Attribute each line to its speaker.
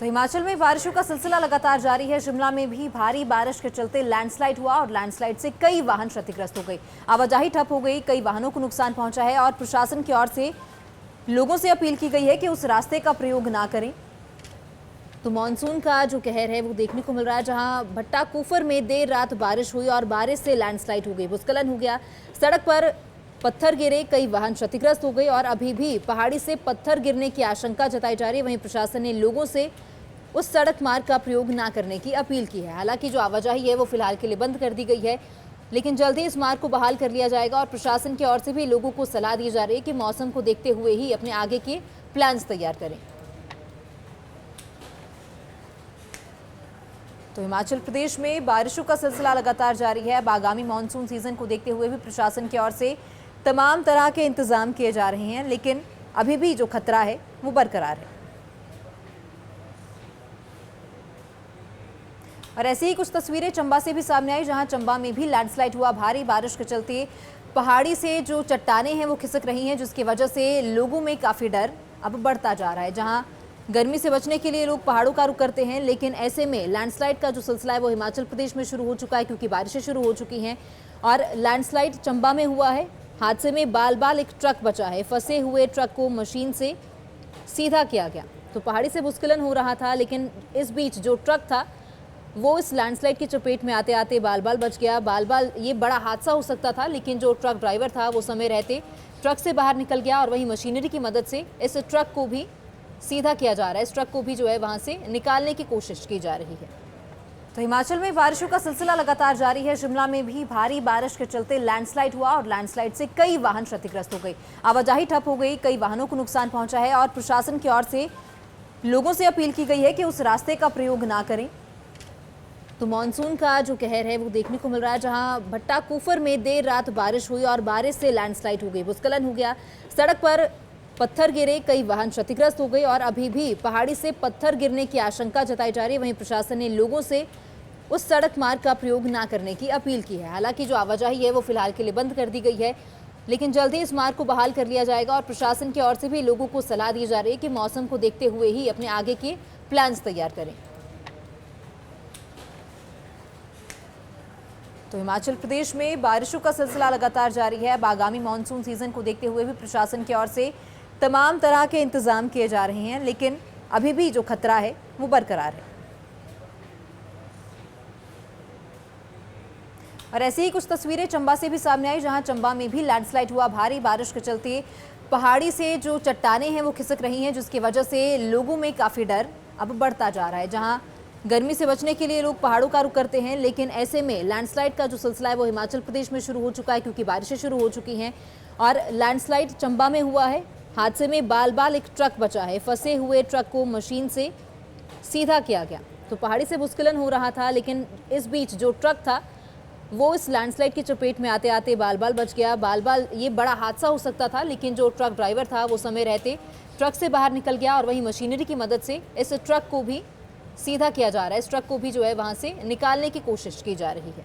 Speaker 1: तो हिमाचल में बारिशों का सिलसिला लगातार जारी है। शिमला में भी भारी बारिश के चलते लैंडस्लाइड हुआ और लैंडस्लाइड से कई वाहन क्षतिग्रस्त हो गए। आवाजाही ठप हो गई, कई वाहनों को नुकसान पहुंचा है और प्रशासन की ओर से लोगों से अपील की गई है कि उस रास्ते का प्रयोग ना करें। तो मानसून का जो कहर है वो देखने को मिल रहा है, जहां भट्टा कुफर में देर रात बारिश हुई और बारिश से लैंडस्लाइड हो गई, भूस्खलन हो गया, सड़क पर पत्थर गिरे, कई वाहन क्षतिग्रस्त हो गए और अभी भी पहाड़ी से पत्थर गिरने की आशंका जताई जा रही है। वहीं प्रशासन ने लोगों से उस सड़क मार्ग का प्रयोग ना करने की अपील की है। हालांकि जो आवाजाही है वो फिलहाल के लिए बंद कर दी गई है, लेकिन जल्द ही इस मार्ग को बहाल कर लिया जाएगा और प्रशासन की ओर से भी लोगों को सलाह दी जा रही है कि मौसम को देखते हुए ही अपने आगे के प्लान्स तैयार करें। तो हिमाचल प्रदेश में बारिशों का सिलसिला लगातार जारी है। अब आगामी मानसून सीजन को देखते हुए भी प्रशासन की ओर से तमाम तरह के इंतजाम किए जा रहे हैं, लेकिन अभी भी जो खतरा है वो बरकरार है। और ऐसी ही कुछ तस्वीरें चंबा से भी सामने आई, जहां चंबा में भी लैंडस्लाइड हुआ। भारी बारिश के चलते पहाड़ी से जो चट्टानें हैं वो खिसक रही हैं, जिसकी वजह से लोगों में काफ़ी डर अब बढ़ता जा रहा है। जहां गर्मी से बचने के लिए लोग पहाड़ों का रुख करते हैं, लेकिन ऐसे में लैंडस्लाइड का जो सिलसिला है वो हिमाचल प्रदेश में शुरू हो चुका है, क्योंकि बारिशें शुरू हो चुकी हैं। और लैंडस्लाइड चंबा में हुआ है। हादसे में बाल बाल एक ट्रक बचा है। फंसे हुए ट्रक को मशीन से सीधा किया गया। तो पहाड़ी से भूस्खलन हो रहा था, लेकिन इस बीच जो ट्रक था वो इस लैंडस्लाइड की चपेट में आते आते बाल बाल बच गया। बाल बाल ये बड़ा हादसा हो सकता था, लेकिन जो ट्रक ड्राइवर था वो समय रहते ट्रक से बाहर निकल गया और वहीं मशीनरी की मदद से इस ट्रक को भी सीधा किया जा रहा है। इस ट्रक को भी जो है वहां से निकालने की कोशिश की जा रही है। तो हिमाचल में बारिशों का सिलसिला लगातार जारी है। शिमला में भी भारी बारिश के चलते लैंडस्लाइड हुआ और लैंडस्लाइड से कई वाहन क्षतिग्रस्त हो गए। आवाजाही ठप हो गई, कई वाहनों को नुकसान पहुंचा है और प्रशासन की ओर से लोगों से अपील की गई है कि उस रास्ते का प्रयोग ना करें। तो मानसून का जो कहर है वो देखने को मिल रहा है, जहां भट्टा कुफर में देर रात बारिश हुई और बारिश से लैंडस्लाइड हो गई, भूस्खलन हो गया, सड़क पर पत्थर गिरे, कई वाहन क्षतिग्रस्त हो गए और अभी भी पहाड़ी से पत्थर गिरने की आशंका जताई जा रही है। वहीं प्रशासन ने लोगों से उस सड़क मार्ग का प्रयोग ना करने की अपील की है। हालांकि जो आवाजाही है वो फिलहाल के लिए बंद कर दी गई है, लेकिन जल्द ही इस मार्ग को बहाल कर लिया जाएगा और प्रशासन की ओर से भी लोगों को सलाह दी जा रही है कि मौसम को देखते हुए ही अपने आगे के प्लान्स तैयार करें। तो हिमाचल प्रदेश में बारिशों का सिलसिला लगातार जारी है। अब आगामी मानसून सीजन को देखते हुए भी प्रशासन की ओर से तमाम तरह के इंतजाम किए जा रहे हैं, लेकिन अभी भी जो खतरा है वो बरकरार है। और ऐसी ही कुछ तस्वीरें चंबा से भी सामने आई, जहां चंबा में भी लैंडस्लाइड हुआ। भारी बारिश के चलते पहाड़ी से जो चट्टानें हैं वो खिसक रही हैं, जिसकी वजह से लोगों में काफ़ी डर अब बढ़ता जा रहा है। जहां गर्मी से बचने के लिए लोग पहाड़ों का रुख करते हैं, लेकिन ऐसे में लैंडस्लाइड का जो सिलसिला है वो हिमाचल प्रदेश में शुरू हो चुका है, क्योंकि बारिशें शुरू हो चुकी हैं। और लैंडस्लाइड चंबा में हुआ है। हादसे में बाल बाल एक ट्रक बचा है। फंसे हुए ट्रक को मशीन से सीधा किया गया। तो पहाड़ी से भूस्खलन हो रहा था, लेकिन इस बीच जो ट्रक था वो इस लैंडस्लाइड की चपेट में आते आते बाल बाल बच गया। बाल बाल ये बड़ा हादसा हो सकता था, लेकिन जो ट्रक ड्राइवर था वो समय रहते ट्रक से बाहर निकल गया और वहीं मशीनरी की मदद से इस ट्रक को भी सीधा किया जा रहा है। इस ट्रक को भी जो है वहां से निकालने की कोशिश की जा रही है।